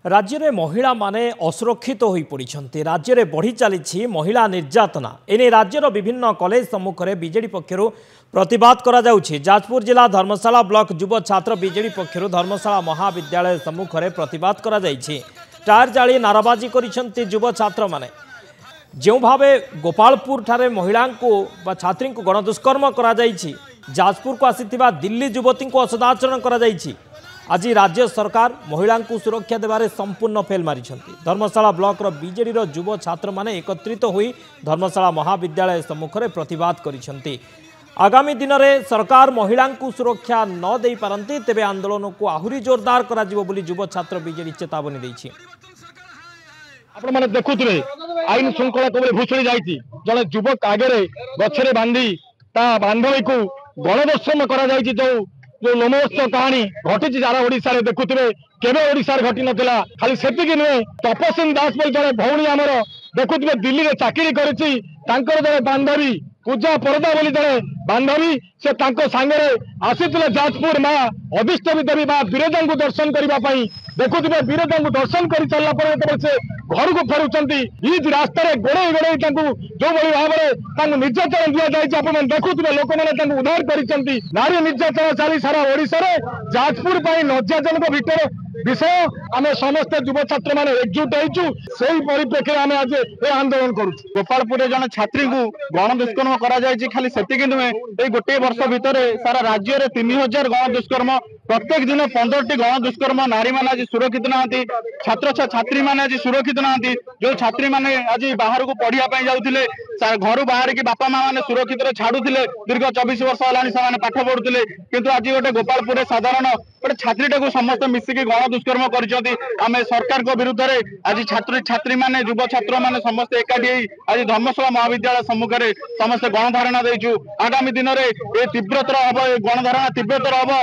राज्य में महिला माने असुरक्षित हो पड़ते राज्य में बढ़ी चली महिला निर्यातना एने राज्यर विभिन्न कॉलेज सम्मुख में बीजेडी पक्षर प्रतिवाद करा जाजपुर जिला धर्मशाला ब्लॉक युव छात्र बीजेडी पक्षर धर्मशाला महाविद्यालय सम्मुख में प्रतिवाद करा टायर जाली नाराबाजी कर युव छात्र माने जो भावे गोपालपुर ठारे महिला को छात्री को गणदुष्कर्म करा जाजपुर को आसीथिबा दिल्ली युवती को असदाचरण करा आज राज्य सरकार महिला को सुरक्षा देवारे संपूर्ण फेल मारी धर्मशाला ब्लॉक बीजेडी युव छात्र माने एकत्रित होई धर्मशाला महाविद्यालय सम्मुख में प्रतिवाद करिसेंती। आगामी दिन में सरकार महिला को सुरक्षा न दे पारंती तेबे आंदोलन को आहुरी जोरदार करा जिवो बोली युव छात्र बीजेडी चेतावनी दैछि। आपण माने देखुथिबे आईन श्रृंखला कोबरे भूषणी जाईछि जने युवक आगे गछरे बांधी ता बांधवी को गणदर्शन करा जाईछि जो लोमहर्षक कहानी घटी सारा ओडिशा रे देखुथिबे केबे ओडिशा रे घटी नथिला खाली सेतिकी नुहे तपस्विनी दास बोल जने भौणी आमर देखुथिबे दिल्ली रे चाकरी करिछि तांकर जने बांधवी पूजा परदा बोली जने बांधवी से तांको सांगरे आसीथिले जाजपुर मां अभिष्ट देवी मां बिरजा को दर्शन करबा पई देखुथिबे बिरजा को दर्शन करि चलला पर से घर को फेरुचंती इज रास्ता रे गोड़े गोड़े तांको जो बड़ी भाबरे तांको निर्यातन दिया जाय आपण देखुथिबे लोक माने तांको उद्धार करिसंती नारी निर्यातन चाली सारा ओडिसा रे जाजपुर पई लज्जाजनक भितर विषय आमे समस्त युव छात्र माने एकजुट होइछु सेही परिप्रेक्षी आमे आज ए आंदोलन करूछु। गोपालपुर जन छात्री को गण दुष्कर्म करा जायछि खाली सेतिकी नुहे ए गोटे वर्ष भितर सारा राज्य रे 3000 गण दुष्कर्म प्रत्येक दिन 15टी गण दुष्कर्म नारी माने आज सुरक्षित नाहंती छात्र छात्री माने आज सुरक्षित नाहंती जो छात्री माने आज बाहर को पढ़िया पई जाउथिले घर बाहर की बापा माँ माने सुरक्षित छाड़ुले दीर्घ 24 वर्ष होलानी से पाठ पढ़ुले किंतु आज गोटे गोपालपुर साधारण गोटे छात्रीटा को समस्त मिसिकी गण दुष्कर्म करछंती आमे सरकार को विरुद्ध रे आज छात्र छात्री माने युव छात्र माने समस्त एकाठी आज धर्मशाला महाविद्यालय सम्मुख में समस्त गणधारणा देइछु आगामी दिन में ए तीव्रतर हम गणधारणा तीव्रतर हम।